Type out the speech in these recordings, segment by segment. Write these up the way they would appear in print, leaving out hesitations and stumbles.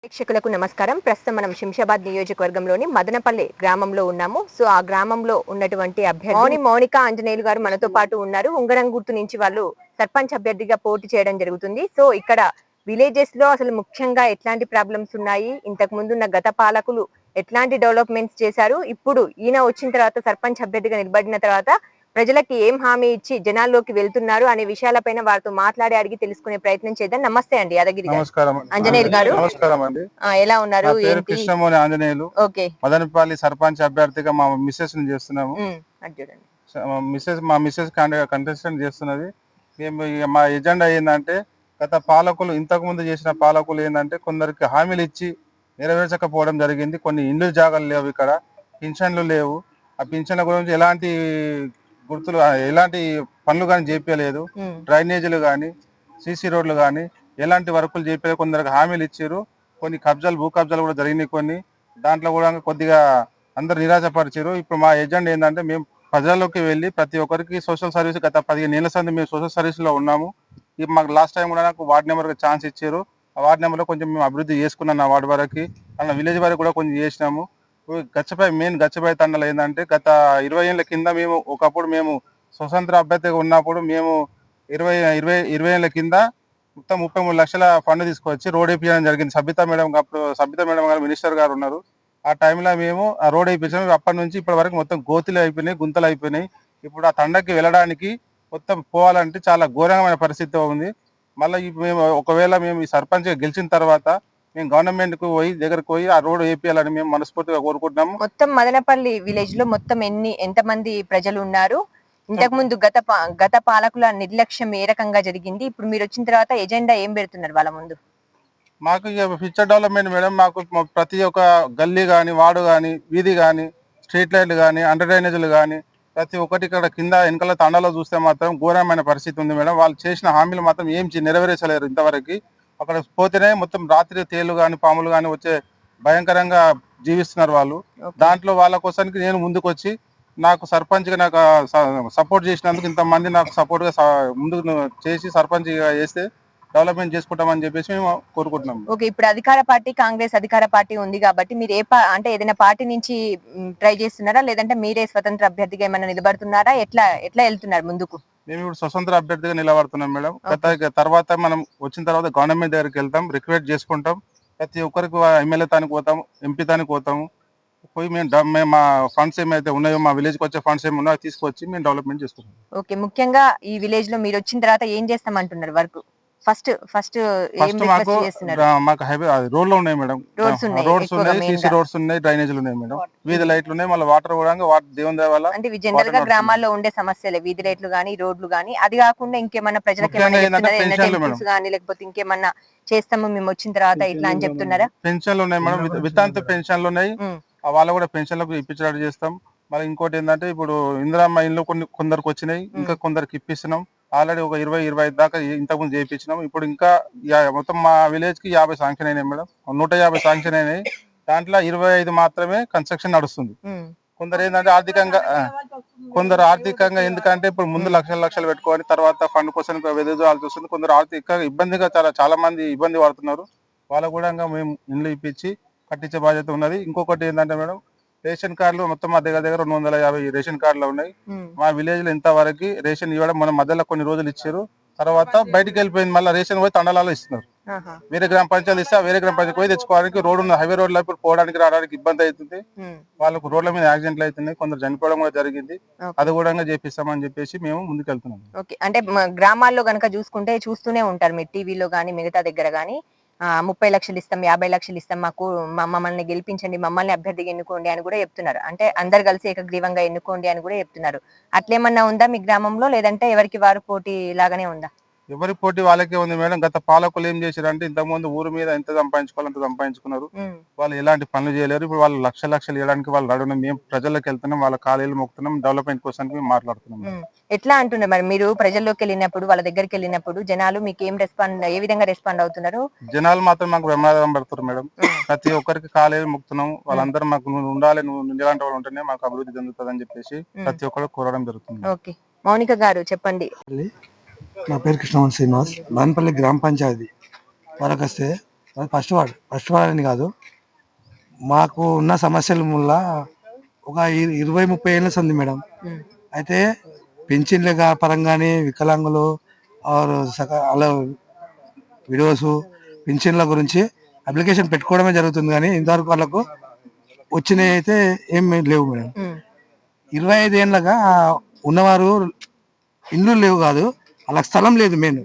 ప్రేక్షకులకు నమస్కారం. ప్రస్తుతం మనం శంషాబాద్ నియోజకవర్గంలోని మదనపల్లి గ్రామంలో ఉన్నాము. సో ఆ గ్రామంలో ఉన్నటువంటి అభ్యర్థి మౌనిక ఆంజనేయులు గారు మనతో పాటు ఉన్నారు. ఉంగరం గుర్తు నుంచి వాళ్ళు సర్పంచ్ అభ్యర్థిగా పోటీ చేయడం జరుగుతుంది. సో ఇక్కడ విలేజెస్ లో అసలు ముఖ్యంగా ఎట్లాంటి ప్రాబ్లమ్స్ ఉన్నాయి, ఇంతకు ముందు ఉన్న గత పాలకులు ఎట్లాంటి డెవలప్మెంట్స్ చేశారు, ఇప్పుడు ఈయన వచ్చిన తర్వాత సర్పంచ్ అభ్యర్థిగా నిలబడిన తర్వాత ప్రజలకి ఏం హామీ ఇచ్చి జనాల్లోకి వెళ్తున్నారు అనే విషయాలపైన వారితో మాట్లాడి అడిగి తెలుసుకునే ప్రయత్నం చేద్దాం. నమస్తే అండి యాదగిరి గారు. నమస్కారం ఆంజనేయులు గారు. నమస్కారం అండి. ఎలా ఉన్నారు? పేరు కృష్ణమోని ఆంజనేయులు. ఓకే. మదనపల్లి సర్పంచ్ అభ్యర్థిగా మా మిస్సెస్ ని చేస్తున్నాము. మా మిస్సెస్ కంటెస్టెంట్ చేస్తున్నది. మా ఎజెండా ఏంటంటే గత పాలకులు ఇంతకు ముందు చేసిన పాలకులు ఏంటంటే కొందరికి హామీలు ఇచ్చి నెరవేర్చకపోవడం జరిగింది. కొన్ని ఇండ్లు జాగాలు లేవు, ఇక్కడ పింఛన్లు లేవు. ఆ పింఛన్ల గురించి ఎలాంటి గుర్తులు ఎలాంటి పనులు కానీ చేపించలేదు. డ్రైనేజీలు కానీ సీసీ రోడ్లు కానీ ఎలాంటి వర్కులు చేపే కొందరికి హామీలు ఇచ్చారు. కొన్ని భూ కబ్జాలు కూడా జరిగినాయి. కొన్ని దాంట్లో కూడా కొద్దిగా అందరు నిరాశపరిచారు. ఇప్పుడు మా ఎజెండా ఏంటంటే మేము ప్రజల్లోకి వెళ్ళి ప్రతి ఒక్కరికి సోషల్ సర్వీస్ గత 15 ఏళ్ల సంది మేము సోషల్ సర్వీస్ లో ఉన్నాము. ఇప్పుడు మాకు లాస్ట్ టైం కూడా నాకు వార్డు నెంబర్కి ఛాన్స్ ఇచ్చారు. ఆ వార్డు నెంబర్లో కొంచెం మేము అభివృద్ధి చేసుకున్నాం. నా వార్డు వరకు అలా విలేజ్ వరకు కూడా కొంచెం చేసినాము. గచ్చపై తండలు ఏంటంటే గత 20 ఏళ్ల కింద ఒకప్పుడు మేము స్వతంత్ర అభ్యర్థిగా ఉన్నప్పుడు మేము 20 ఏళ్ల కింద మొత్తం 33 లక్షల ఫండ్ తీసుకొచ్చి రోడ్ వేయించడం జరిగింది. సబితా మేడం గారు మినిస్టర్ గారు ఉన్నారు. ఆ టైంలో మేము ఆ రోడ్ వేయించాము. అప్పటి నుంచి ఇప్పటి వరకు మొత్తం గోతులు అయిపోయినాయి, గుంతలు అయిపోయినాయి. ఇప్పుడు ఆ తండకి వెళ్ళడానికి మొత్తం పోవాలంటే చాలా ఘోరమైన పరిస్థితి ఉంది. మళ్ళీ ఒకవేళ మేము ఈ సర్పంచ్గా గెలిచిన తర్వాత మేము గవర్నమెంట్ కు దగ్గరకు పోయి ఆ రోడ్ వేపియాలని మేము మనస్ఫూర్తిగా కోరుకుంటున్నాము. మొత్తం మదనపల్లి విలేజ్ లో మొత్తం ఎంతమంది ప్రజలు ఉన్నారు? ఇంతకు ముందు గత పాలకుల నిర్లక్ష్యం ఏ రకంగా జరిగింది? ఇప్పుడు మీరు వచ్చిన తర్వాత ఎజెండా ఏం పెడుతున్నారు వాళ్ళ ముందు? మాకు ఫ్యూచర్ డెవలప్మెంట్ మేడం, మాకు ప్రతి ఒక్క గల్లీ కానీ వార్డు కానీ వీధి కానీ స్ట్రీట్ లైట్లు కానీ అండర్ డ్రైనేజీలు కానీ ప్రతి ఒక్కటి ఇక్కడ కింద వెనకాల తండాలో చూస్తే మాత్రం ఘోరమైన పరిస్థితి ఉంది మేడం. వాళ్ళు చేసిన హామీలు మాత్రం ఏం నెరవేర్చలేరు ఇంతవరకు. అక్కడ పోతేనే మొత్తం రాత్రి తేళ్లు కానీ పాములు కానీ వచ్చే భయంకరంగా జీవిస్తున్నారు వాళ్ళు. దాంట్లో వాళ్ళ కోసానికి నేను ముందుకు వచ్చి నాకు సర్పంచ్గా నాకు సపోర్ట్ చేసినందుకు ఇంతమంది నాకు సపోర్ట్గా ముందుకు చేసి సర్పంచ్గా చేస్తే డెవలప్మెంట్ చేసుకుంటామని చెప్పేసి మేము కోరుకుంటున్నాం. ఓకే. ఇప్పుడు అధికార పార్టీ కాంగ్రెస్ అధికార పార్టీ ఉంది కాబట్టి మీరు అంటే ఏదైనా పార్టీ నుంచి ట్రై చేస్తున్నారా, లేదంటే మీరే స్వతంత్ర అభ్యర్థిగా ఏమైనా నిలబడుతున్నారా? ఎట్లా వెళ్తున్నారు ముందుకు? మేము ఇప్పుడు స్వతంత్ర అభ్యర్థిగా నిలబడుతున్నాం మేడం. తర్వాత మనం వచ్చిన తర్వాత గవర్నమెంట్ దగ్గరికి వెళ్తాం, రిక్వెస్ట్ చేసుకుంటాం. ప్రతి ఒక్కరికి ఎమ్మెల్యే తానికి పోతాం, ఎంపీ తానికి పోతాము. పోయి మేము మా ఫండ్స్ ఏమైతే ఉన్నాయో, మా విలేజ్ కి వచ్చే ఫండ్స్ ఏమి ఉన్నాయో తీసుకొచ్చి మేము డెవలప్మెంట్ చేసుకుంటాం. ఓకే. ముఖ్యంగా ఈ విలేజ్ లో మీరు వచ్చిన తర్వాత ఏం చేస్తామంటున్నారు? వర్క్ ఫస్ట్ మాకు రోడ్లు ఉన్నాయి మేడం, రోడ్స్ ఉన్నాయి, సీసీ రోడ్స్ ఉన్నాయి, డ్రైనేజీలు ఉన్నాయి మేడం, వీధి లైట్లు ఉన్నాయి, మళ్ళీ వాటర్ కూడా దేవుని దయ వల్ల. అంటే జనరల్ గా గ్రామాల్లో ఉండే సమస్యలే వీధి లైట్లు గానీ రోడ్లు గానీ. అది కాకుండా ఇంకేమన్నా ప్రజలకు గానీ లేకపోతే ఇంకేమన్నా చేస్తాము మేము వచ్చిన తర్వాత ఇట్లా అని చెప్తున్నారా? పెన్షన్లు ఉన్నాయి మేడం, వితంతు పెన్షన్లు ఉన్నాయి, వాళ్ళు కూడా పెన్షన్లకు ఇప్పించడానికి చేస్తాం. మళ్ళీ ఇంకోటి ఏంటంటే ఇప్పుడు ఇందిరమ్మ ఇండ్లు కొందరికి వచ్చినాయి, ఇంకా కొందరికి ఇప్పిస్తున్నాం. ఆల్రెడీ ఒక 20-25 దాకా ఇంతకుముందు చేయించినాం. ఇప్పుడు ఇంకా మొత్తం మా విలేజ్ కి 50 శాంక్షన్ అయినాయి మేడం, 150 శాంక్షన్ అయినాయి. దాంట్లో 25 మాత్రమే కన్స్ట్రక్షన్ నడుస్తుంది. కొందరు ఏంటంటే ఆర్థికంగా ఎందుకంటే ఇప్పుడు ముందు లక్షలు పెట్టుకోవాలి, తర్వాత ఫండ్ కోసం వెదజాల్సి వస్తుంది. కొందరు ఆర్థికంగా ఇబ్బందిగా చాలా మంది ఇబ్బంది పడుతున్నారు. వాళ్ళకు కూడా మేము ఇండ్లు ఇప్పించి కట్టించే బాధ్యత ఉన్నది. ఇంకొకటి ఏంటంటే మేడం, రేషన్ కార్డులు మొత్తం మా దగ్గర 250 రేషన్ కార్డులు ఉన్నాయి. మా విలేజ్ లో ఇంతవరకు రేషన్ ఇవ్వడం మన మధ్యలో కొన్ని రోజులు ఇచ్చారు, తర్వాత బయటకు వెళ్ళిపోయింది. మళ్ళీ రేషన్ పోయి తండలాలో ఇస్తున్నారు. వేరే గ్రామ పంచాయతీ ఇస్తే వేరే గ్రామ పంచాయతీ పోయి తెచ్చుకోవడానికి రోడ్డు ఉన్న హైవే రోడ్లో పోవడానికి రావడానికి ఇబ్బంది అవుతుంది. వాళ్ళకు రోడ్ల మీద యాక్సిడెంట్లు అవుతున్నాయి, కొందరు చనిపోవడం కూడా జరిగింది. అది కూడా చేపిస్తామని చెప్పేసి మేము ముందుకు వెళ్తున్నాం. అంటే గ్రామాల్లో గనక చూస్తూనే ఉంటారు మీరు టీవీలో గానీ మిగతా దగ్గర గానీ 30 లక్షలు ఇస్తాం, 50 లక్షలు ఇస్తాం, మమ్మల్ని గెలిపించండి, మమ్మల్ని అభ్యర్థిగా ఎన్నుకోండి అని కూడా చెప్తున్నారు. అంటే అందరు కలిసి ఏకగ్రీవంగా ఎన్నుకోండి అని కూడా చెప్తున్నారు. అట్లేమన్నా ఉందా మీ గ్రామంలో, లేదంటే ఎవరికి వారు పోటీ లాగానే ఉందా? ఎవరి పోటీ వాళ్ళకే ఉంది మేడం. గత పాలకులు ఏం చేశారంటే ఇంతకుముందు ఊరు మీద ఎంత సంపాదించుకోవాలి అంత సంపాదించుకున్నారు. వాళ్ళు ఎలాంటి పనులు చేయలేరు. ఇప్పుడు వాళ్ళు లక్షలు ఇవ్వడానికి వాళ్ళు అడుగున్నాం. మేము ప్రజల్లోకి వెళ్తున్నాం, వాళ్ళ కాలేజీలు మొక్కుతున్నాం, డెవలప్మెంట్ కోసం మేము మాట్లాడుతున్నాం. ఎట్లా అంటున్నారు మరి మీరు ప్రజల్లోకి వెళ్ళినప్పుడు, వాళ్ళ దగ్గరికి వెళ్ళినప్పుడు జనాలు మీకు ఏ విధంగా రెస్పాండ్ అవుతున్నారు? జనాలు మాత్రం మాకు ప్రమాదం పడుతున్నారు మేడం. ప్రతి ఒక్కరికి కాలేజీ మొక్కుతున్నాం, వాళ్ళందరూ మాకు నువ్వు ఉండాలి, నువ్వు ఇలాంటి వాళ్ళు ఉంటేనే మాకు అభివృద్ధి చెందుతుంది అని చెప్పేసి ప్రతి ఒక్కరు కోరడం జరుగుతుంది. ఓకే. మౌనిక గారు చెప్పండి. నా పేరు కృష్ణమోహన్ శ్రీనివాస్. మదనపల్లి గ్రామ పంచాయతీ వరకు వస్తే ఫస్ట్ వార్డ్ అని కాదు, మాకు ఉన్న సమస్యల వల్ల ఒక 20-30 ఏళ్ళ సంది మేడం. అయితే పెన్షన్ల పరంగానే వికలాంగులు ఆర్ అలా విడోస్ పెన్షన్ల గురించి అప్లికేషన్ పెట్టుకోవడమే జరుగుతుంది, కానీ ఇంతవరకు వాళ్ళకు వచ్చినవి అయితే ఏం లేవు మేడం. 25 ఏళ్ళగా ఉన్నవారు ఇండ్లు లేవు కాదు, అలా స్థలం లేదు. మెయిన్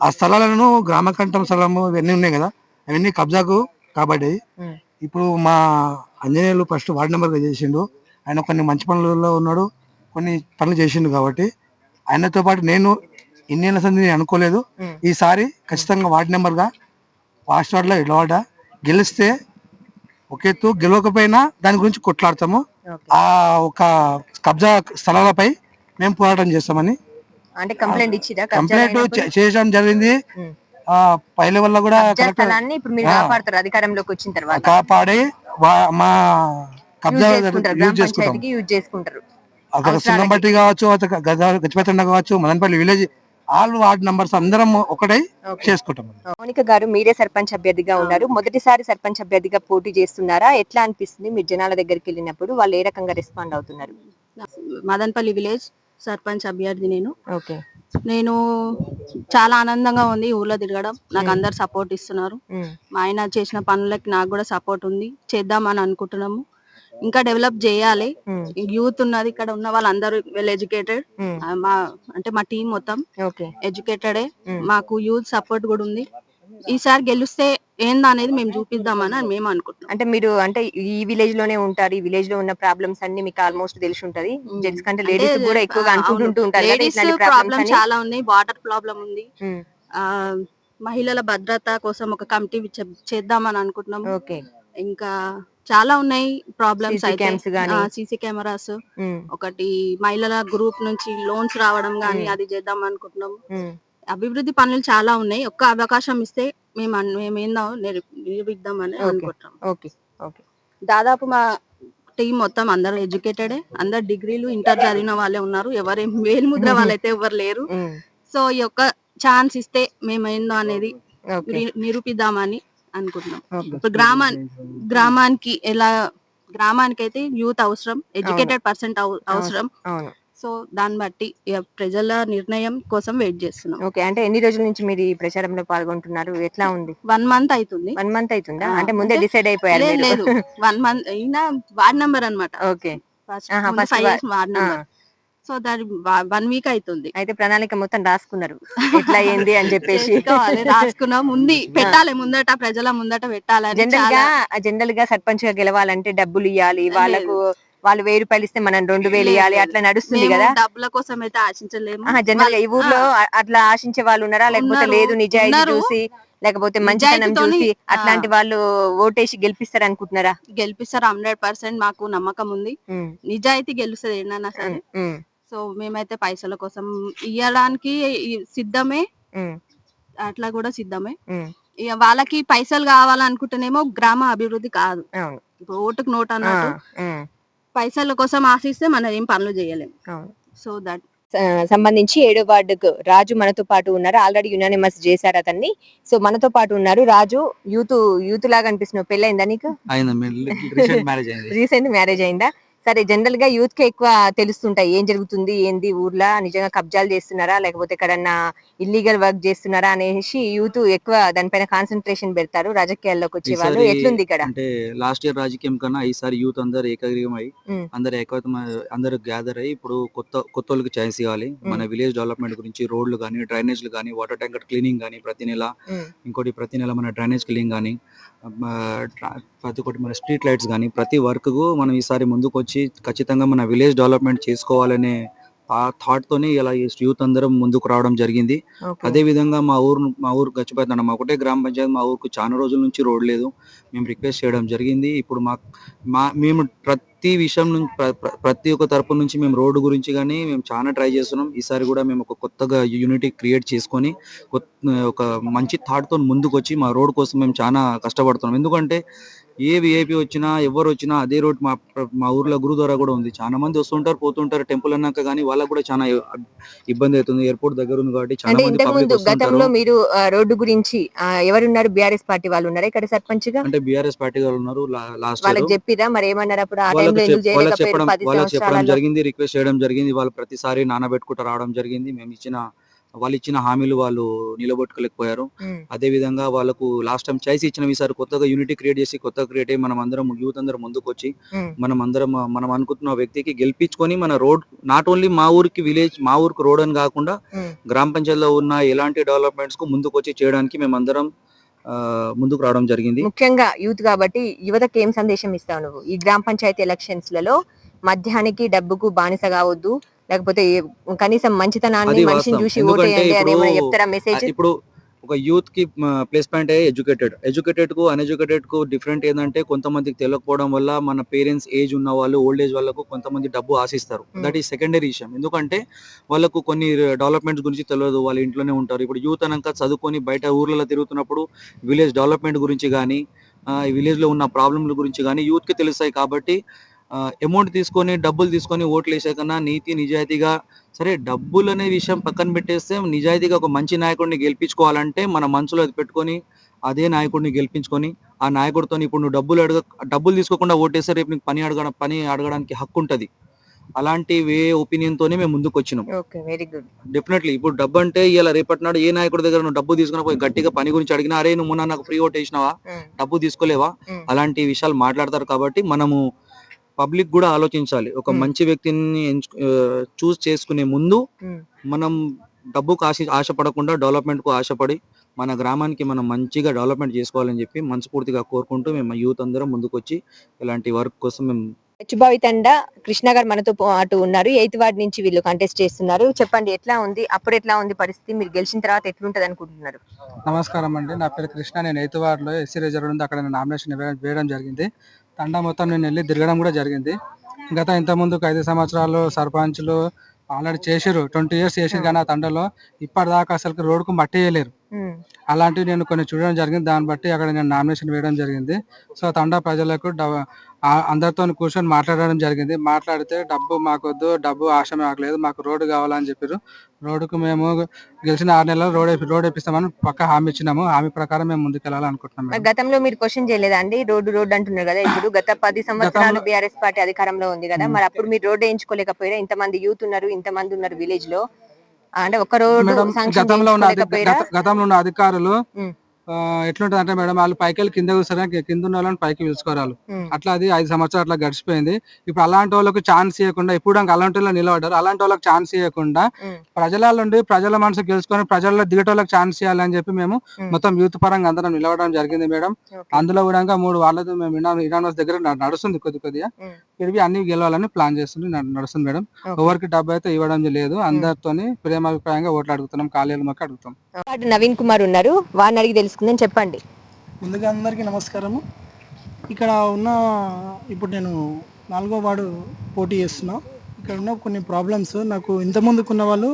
ఆ స్థలాలను గ్రామ కంఠం స్థలము ఇవన్నీ ఉన్నాయి కదా, అవన్నీ కబ్జాకు కాబట్టి ఇప్పుడు మా ఆంజనేయులు ఫస్ట్ వార్డు నెంబర్గా చేసిండు. ఆయన కొన్ని మంచి పనులలో ఉన్నాడు, కొన్ని పనులు చేసిండు. కాబట్టి ఆయనతో పాటు నేను ఇన్నేళ్ళ సంది నేను అనుకోలేదు. ఈసారి ఖచ్చితంగా వార్డు నెంబర్గా ఫాస్ట్ వార్డులో ఇలవాడ గెలిస్తే ఒక ఎత్తు, గెలవకపోయినా దాని గురించి కొట్లాడతాము. ఆ ఒక కబ్జా స్థలాలపై మేము పోరాటం చేస్తామని అంటే కంప్లైంట్ ఇచ్చిరా? కంప్లైంట్ చేయడం జరిగింది. పై లెవెల్ లో కూడా ఇప్పుడు మీరు కాపాడతారు అధికారంలోకి వచ్చిన తర్వాత, కాపాడి మా కబ్జా యూజ్ చేసుకుంటారు. అక్కడ సున్నంబట్టి కావచ్చు, గచ్చిపతండ కావచ్చు, Madanapalle village all ward numbers అందరం ఒకటై చేసుకుంటాం. మౌనిక గారు, మీరే సర్పంచ్ అభ్యర్థిగా ఉన్నారు, మొదటిసారి సర్పంచ్ అభ్యర్థిగా పోటీ చేస్తున్నారా? ఎట్లా అనిపిస్తుంది? మీరు జనాల దగ్గరికి వెళ్ళినప్పుడు వాళ్ళు ఏ రకంగా రెస్పాండ్ అవుతున్నారు? మదనపల్లి విలేజ్ సర్పంచ్ అభ్యర్థి ఓకే. నేను చాలా ఆనందంగా ఉంది ఊర్లో తిరగడం. నాకు అందరు సపోర్ట్ ఇస్తున్నారు. మా ఆయన చేసిన పనులకి నాకు కూడా సపోర్ట్ ఉంది. చేద్దామని అనుకుంటున్నాము. ఇంకా డెవలప్ చేయాలి. యూత్ ఉన్నది, ఇక్కడ ఉన్న వాళ్ళందరూ వెల్ ఎడ్యుకేటెడ్. మా టీం మొత్తం ఎడ్యుకేటెడే. మాకు యూత్ సపోర్ట్ కూడా ఉంది. ఈసారి గెలిస్తే ఏందా అనేది మేము చూపిద్దామని మేము అనుకుంటున్నాం. అంటే మీరు అంటే ఈ విలేజ్ లోనే ఉంటారు, ఈ విలేజ్ లో ఉన్న ప్రాబ్లమ్స్ అన్ని మీకు ఆల్మోస్ట్ తెలిసి ఉంటది. జెంట్స్ కంటే లేడీస్ కూడా ఎక్కువగా అనుకుంటుంటూ ఉంటారు. లేడీస్ ప్రాబ్లం చాలా ఉన్నాయి. వాటర్ ప్రాబ్లం ఉంది. మహిళల భద్రత కోసం ఒక కమిటీ చేద్దామని అనుకుంటున్నాము. ఇంకా చాలా ఉన్నాయి ప్రాబ్లమ్స్. సీసీ కెమెరాస్ ఒకటి, మహిళల గ్రూప్ నుంచి లోన్స్ రావడం గానీ అది చేద్దాం అనుకుంటున్నాము. అభివృద్ధి పనులు చాలా ఉన్నాయి. ఒక్క అవకాశం ఇస్తే మేమేందో నిరూపిద్దామని అనుకుంటున్నాం. దాదాపు మా టీం మొత్తం అందరూ ఎడ్యుకేటెడే. అందరు డిగ్రీలు, ఇంటర్ చదివిన వాళ్ళే ఉన్నారు. ఎవరేం వేలు ముద్ర వాళ్ళైతే ఎవరు లేరు. సో ఈ ఒక్క ఛాన్స్ ఇస్తే మేమేందో అనేది నిరూపిద్దామని అనుకుంటున్నాం. ఇప్పుడు గ్రామానికి అయితే యూత్ అవసరం, ఎడ్యుకేటెడ్ పర్సెంట్ అవసరం. సో దాన్ని బట్టి ప్రజల నిర్ణయం కోసం వెయిట్ చేస్తున్నాం. ఓకే. అంటే ఎన్ని రోజుల నుంచి మీరు ఈ ప్రచారంలో పాల్గొంటున్నారు? ఎట్లా ఉంది? 1 month అవుతుంది. 1 month అవుతుందా? అంటే ముందే డిసైడ్ అయిపోయారు? లేదు, 1 month అయినా వార్డ్ నెంబర్ అనమాట. ఓకే. Ward number. సో దాని 1 week అవుతుంది. అయితే ప్రణాళిక మొత్తం రాసుకున్నారు ఎట్లా ఏంది అని చెప్పేసి? రాసుకున్నాం. పెట్టాలి ముందట, ప్రజల ముందట పెట్టాలి. జనరల్ గా సర్పంచ్ గా గెలవాలంటే డబ్బులు ఇవ్వాలి, వాళ్ళకు వాళ్ళు 1000 రూపాయలు ఇస్తే మనం 2000 ఇవ్వాలి, అట్లా నడుస్తుంది కదా. డబ్బుల కోసం అయితే ఆశించలేము. జనరల్ గా ఈ ఊర్లో అట్లా ఆశించే వాళ్ళు ఉన్నారా? లేకపోతే లేదు నిజాయితీ చూసి, లేకపోతే మంచితనం చూసి అట్లాంటి వాళ్ళు ఓటేసి గెలిపిస్తారు అనుకుంటున్నారా? గెలిపిస్తారు 100%. మాకు నమ్మకం ఉంది. నిజాయితీ గెలుస్తుంది ఏదైనా సరే. సో మేమైతే పైసల కోసం ఇవ్వడానికి సిద్ధమే, అట్లా కూడా సిద్ధమే. వాళ్ళకి పైసలు కావాలనుకుంటేనేమో గ్రామ అభివృద్ధి కాదు. ఇప్పుడు ఓటుకు నోట్ అన్నట్టు పైసల కోసం ఆశిస్తే మనం ఏం పనులు చేయలేము. సో దట్ సంబంధించి 7వ వార్డుకు రాజు మనతో పాటు ఉన్నారు. ఆల్రెడీ యునానిమస్ చేశారు అతన్ని. సో మనతో పాటు ఉన్నారు రాజు. యూత్ లాగా అనిపిస్తున్నావు. పెళ్ళైందా నీకు? రీసెంట్ మ్యారేజ్ అయిందా? సరే, జనరల్ గా యూత్ కి ఎక్కువ తెలుస్తుంటాయి ఏం జరుగుతుంది ఏంది ఊర్లో, నిజంగా కబ్జాలు చేస్తున్నారా లేకపోతే ఎక్కడన్నా ఇల్లీగల్ వర్క్ చేస్తున్నారా అనేసి యూత్ ఎక్కువ దానిపైన కాన్సన్ట్రేషన్ పెడతారు రాజకీయాల్లోకి వచ్చే వాళ్ళు. ఎట్లుంది ఇక్కడ? అంటే లాస్ట్ ఇయర్ రాజకీయం కన్నా ఈసారి యూత్ అందరు ఏకగ్రీవమై అందరు గ్యాదర్ అయ్యి ఇప్పుడు కొత్త వాళ్ళకి ఛాన్స్ ఇవ్వాలి. మన విలేజ్ డెవలప్మెంట్ గురించి రోడ్లు కానీ, డ్రైనేజ్లు కానీ, వాటర్ ట్యాంకర్ క్లీనింగ్ కానీ ప్రతి నెల, ఇంకోటి ప్రతి నెల మన డ్రైనేజ్ క్లీనింగ్ కానీ, ప్రతి ఒక్కటి మన స్ట్రీట్ లైట్స్ కానీ ప్రతి వర్క్ కు మనం ఈసారి ముందుకు వచ్చి ఖచ్చితంగా మన విలేజ్ డెవలప్మెంట్ చేసుకోవాలనే ఆ థాట్ తోనే ఇలా యూత్ అందరం ముందుకు రావడం జరిగింది. అదే విధంగా మా ఊరు గచ్చిపోతుండ మా ఒకటే గ్రామ పంచాయతీ, మా ఊరుకు చాలా రోజుల నుంచి రోడ్ లేదు. మేము రిక్వెస్ట్ చేయడం జరిగింది. ఇప్పుడు మేము ప్రతి విషయం నుంచి ప్రతి ఒక్క తరపు నుంచి మేము రోడ్డు గురించి కానీ మేము చాలా ట్రై చేస్తున్నాం. ఈసారి కూడా మేము ఒక కొత్తగా యూనిటీ క్రియేట్ చేసుకొని ఒక మంచి థాట్ తో ముందుకు వచ్చి మా రోడ్ కోసం మేము చాలా కష్టపడుతున్నాం. ఎందుకంటే ఏ విఐపి వచ్చినా ఎవరు వచ్చినా అదే రోడ్ మా ఊర్లో గురుద్వారా కూడా ఉంది. చాలా మంది వస్తుంటారు పోతుంటారు టెంపుల్ అన్నాక, కానీ వాళ్ళకు కూడా చాలా ఇబ్బంది అవుతుంది. ఎయిర్పోర్ట్ దగ్గర ఉంది కాబట్టి చాలా అంటే మంది ఇంతకు పబ్లిక్ ముందు వస్తుంటారు. గతంలో మీరు రోడ్డు గురించి ఎవరున్నారు, బీఆర్ఎస్ పార్టీ వాళ్ళు ఉన్నారా ఇక్కడ సర్పంచ్ గా? అంటే బీఆర్ఎస్ పార్టీ వాళ్ళు ఉన్నారు లాస్ట్ వాళ్ళకి ఇయర్. చెప్పిరా మరి ఏమన్నారు అప్పుడు? ఆ వాళ్ళకి టైంలో ఎందుకు వాళ్ళకి చేయలేకపోయారు చెప్పడం 10 వాళ్ళకి చెప్పడం సంవత్సరాలలో? జరిగింది, రిక్వెస్ట్ చేయడం జరిగింది. వాళ్ళు ప్రతిసారి నానబెట్టుకుంటూ రావడం జరిగింది. వాళ్ళు ఇచ్చిన హామీలు వాళ్ళు నిలబెట్టుకోలేకపోయారు. ఉమ్, అదే విధంగా వాళ్ళకు లాస్ట్ టైం చాయిస్ ఇచ్చిన ఈసారి కొత్తగా యూనిటీ క్రియేట్ చేసి కొత్తగా క్రియేట్ అయ్యి మనం అందరం యూత్ అందరం ముందుకు వచ్చి ఉమ్, మనం అనుకుంటున్న వ్యక్తికి గెలిపించుకొని మన రోడ్ నాట్ ఓన్లీ మా ఊరికి విలేజ్ మా ఊరికి రోడ్ అని కాకుండా ఉమ్. గ్రామ పంచాయతీలో ఉన్న ఎలాంటి డెవలప్మెంట్స్ కు ముందుకు వచ్చి చేయడానికి మేమందరం ముందుకు రావడం జరిగింది. ముఖ్యంగా యూత్ కాబట్టి యువతకి ఏం సందేశం ఇస్తావు నువ్వు? ఈ గ్రామ పంచాయతీ ఎలక్షన్స్ లలో మద్యానికి డబ్బుకు బానిస కావద్దు, లేకపోతే కనీసం మంచితనాన్ని అది మనిషిని వాస్తవం. చూసి ఎందుకంటే ఓటేయండి అని ఏమైనా చెప్తారా మెసేజ్? ఇప్పుడు ఒక యూత్ కి ప్లస్ పాయింట్ ఎడ్యుకేటెడ్ కు అన్ఎడ్యుకేటెడ్ కు డిఫరెంట్ ఏంటంటే కొంతమందికి తెలియకపోవడం వల్ల మన పేరెంట్స్ ఏజ్ ఉన్న వాళ్ళు ఓల్డ్ ఏజ్ వాళ్ళకు కొంతమంది డబ్బు ఆశిస్తారు. దట్ ఈస్ సెకండరీ విషయం. ఎందుకంటే వాళ్ళకు కొన్ని డెవలప్మెంట్స్ గురించి తెలియదు, వాళ్ళ ఇంట్లోనే ఉంటారు. ఇప్పుడు యూత్ అనక చదువుకొని బయట ఊర్లలో తిరుగుతున్నప్పుడు విలేజ్ డెవలప్మెంట్ గురించి కానీ విలేజ్ లో ఉన్న ప్రాబ్లంల గురించి కానీ యూత్ కి తెలుస్తాయి. కాబట్టి అమౌంట్ తీసుకొని డబ్బులు తీసుకొని ఓట్లు వేసే కన్నా నీతి నిజాయితీగా, సరే డబ్బులు అనే విషయం పక్కన పెట్టేస్తే నిజాయితీగా ఒక మంచి నాయకుడిని గెలిపించుకోవాలంటే మన మనసులో అది పెట్టుకొని అదే నాయకుడిని గెలిపించుకొని ఆ నాయకుడితో ఇప్పుడు నువ్వు డబ్బులు తీసుకోకుండా ఓటేస్తే రేపు నీకు పని అడగడానికి హక్కు ఉంటది. అలాంటి ఒపీనియన్ తోనే మేము ముందుకు వచ్చినాం. Okay, very good. డెఫినెట్లీ ఇప్పుడు డబ్బు అంటే ఇలా రేపటి నాడు ఏ నాయకుడి దగ్గర నువ్వు డబ్బు తీసుకుని పోయి గట్టిగా పని గురించి అడిగినా, అరే నువ్వు మొన్న నాకు ఫ్రీ ఓట్ వేసినావా, డబ్బు తీసుకోలేవా, అలాంటి విషయాలు మాట్లాడతారు. కాబట్టి మనము పబ్లిక్ కూడా ఆలోచించాలి. ఒక మంచి వ్యక్తిని చూస్ చేసుకునే ముందు మనం డబ్బుకు ఆశపడకుండా డెవలప్మెంట్ కు ఆశపడి మన గ్రామానికి మనం మంచిగా డెవలప్మెంట్ చేసుకోవాలని చెప్పి మనస్ఫూర్తిగా కోరుకుంటూ మేము యూత్ అందరం ముందుకు వచ్చి ఇలాంటి వర్క్ కోసం మేము హెచ్చుబావి తండా కృష్ణ గారు మనతో పాటు ఉన్నారు. 8th వార్డ్ నుంచి వీళ్ళు కంటెస్ట్ చేస్తున్నారు. చెప్పండి, ఎట్లా ఉంది, అప్పుడు ఎట్లా ఉంది పరిస్థితి, మీరు గెలిచిన తర్వాత ఎట్లుంటది అనుకుంటున్నారు? నమస్కారం అండి, నా పేరు కృష్ణ. నేను 8th వార్డులో ఎస్సీ రిజర్వ్ ఉంది, అక్కడ నేను నామినేషన్ వేయడం జరిగింది. తండా మొత్తం నేను వెళ్ళి తిరగడం కూడా జరిగింది. గత ఇంతకుముందుకు 5 సంవత్సరాలు సర్పంచ్లు ఆల్రెడీ చేసారు, 20 years చేసారు, కానీ ఆ తండలో ఇప్పటిదాకా అసలు రోడ్డుకు మట్టి వేయలేరు. అలాంటివి నేను కొన్ని చూడడం జరిగింది. దాన్ని బట్టి అక్కడ నేను నామినేషన్ వేయడం జరిగింది. సో తండా ప్రజలకు అందరితో కూర్చొని మాట్లాడడం జరిగింది. మాట్లాడితే డబ్బు మాకొద్దు, డబ్బు ఆశ మాకు లేదు, మాకు రోడ్డు కావాలని చెప్పారు. రోడ్డుకు మేము గెలిచిన 6 నెలలు రోడ్ వేపిస్తామని పక్క హామీ ఇచ్చినాము. హామీ ప్రకారం మేము ముందుకెళ్ళాలనుకుంటున్నాం. మరి గతంలో మీరు క్వశ్చన్ చేయలేదా అండి? రోడ్డు అంటున్నారు కదా, ఇప్పుడు గత 10 సంవత్సరాలు బీఆర్ఎస్ పార్టీ అధికారంలో ఉంది కదా, మరి అప్పుడు మీరు రోడ్డు వేయించుకోలేకపోయారా? ఇంతమంది యూత్ ఉన్నారు, ఇంతమంది ఉన్నారు విలేజ్ లో, అంటే ఒక రోడ్డు గతంలో ఉన్న అధికారులు ఎట్లుంటది అంటే మేడం, వాళ్ళు పైకి వెళ్ళి కింద కూర్చోడానికి కింద ఉన్న వాళ్ళని పైకి పిలుచుకోరాలు. అట్లా అది 5 సంవత్సరాలు అట్లా గడిచిపోయింది. ఇప్పుడు అలాంటి వాళ్ళకు ఛాన్స్ ఇవ్వకుండా, ఇప్పుడు అలాంటి వాళ్ళు నిలబడ్డారు, అలాంటి వాళ్ళకి ఛాన్స్ ఇవ్వకుండా ప్రజల నుండి ప్రజల మనసు గెలుచుకొని ప్రజల్లో దిగటోళ్ళకి ఛాన్స్ ఇవ్వాలని చెప్పి మేము మొత్తం యూత్ పరంగా అందరం నిలబడడం జరిగింది మేడం. అందులో కూడా 3 వార్డులతో మేము ఇరానోస్ దగ్గర నడుస్తుంది, కొద్దిగా ఇవి అన్ని గెలవాలని ప్లాన్ చేస్తుంది, నడుస్తుంది మేడం. ఎవరికి డబ్బు అయితే ఇవ్వడం లేదు, అందరితోని ప్రేమాభిప్రాయంగా ఓట్లు అడుగుతున్నాం, ఖాళీలు మాకు అడుగుతాం. నవీన్ కుమార్ ఉన్నారు, వారిని అడిగి తెలుసుకుందాం. చెప్పండి. ముందుగా అందరికీ నమస్కారము. ఇక్కడ ఉన్న ఇప్పుడు నేను 4వ వార్డు పోటీ చేస్తున్నా. ఇక్కడ ఉన్న కొన్ని ప్రాబ్లమ్స్, నాకు ఇంతకుముందుకున్న వాళ్ళు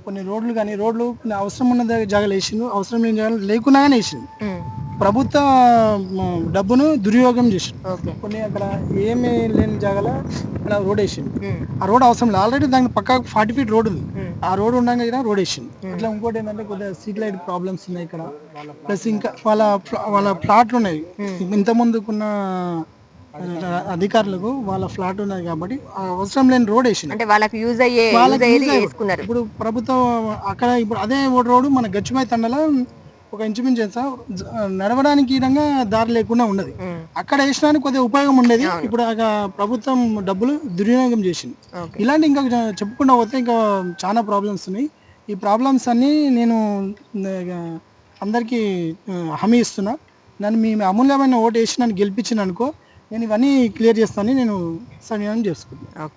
కొన్ని రోడ్లు కొన్ని అవసరం ఉన్న జాగాలు వేసిండు, అవసరం లేని జాగాలు లేకున్నా కానీ వేసిండు. ప్రభుత్వ డబ్బును దుర్యోగం చేసిండు. కొన్ని అక్కడ ఏమీ లేని జాగాల అక్కడ రోడ్ వేసిండు. ఆ రోడ్ అవసరం లేదు, ఆల్రెడీ దానికి పక్కా 40 feet రోడ్ ఉంది. ఆ రోడ్ ఉండగా రోడ్ వేసిండు. అట్లా ఇంకోటి ఏంటంటే కొద్దిగా స్ట్రీట్ లైట్ ప్రాబ్లమ్స్ ఉన్నాయి ఇక్కడ. ప్లస్ ఇంకా వాళ్ళ ప్లాట్లు ఉన్నాయి. ఇంత ముందుకున్న అధికారులకు వాళ్ళ ఫ్లాట్ ఉన్నది కాబట్టి అవసరం లేని రోడ్ వేసింది. అంటే వాళ్ళకి యూజ్ అయ్యే ఇప్పుడు ప్రభుత్వం అక్కడ ఇప్పుడు అదే రోడ్డు మన గచ్చిబాయి తండలో ఒక ఇంచుమించు నడవడానికి ఈ విధంగా దారి లేకుండా ఉన్నది. అక్కడ వేసడానికి కొద్దిగా ఉపయోగం ఉండేది. ఇప్పుడు ప్రభుత్వం డబ్బులు దుర్వినియోగం చేసింది. ఇలాంటి ఇంకా చెప్పుకుంటూ పోతే ఇంకా చాలా ప్రాబ్లమ్స్ ఉన్నాయి. ఈ ప్రాబ్లమ్స్ అన్ని నేను అందరికీ హామీ ఇస్తున్నా. నన్ను మీ అమూల్యమైన ఓటు వేసి నన్ను గెలిపించిన అనుకో, నేను ఇవన్నీ క్లియర్ చేస్తానని నేను సమయం చేసుకుంటాను.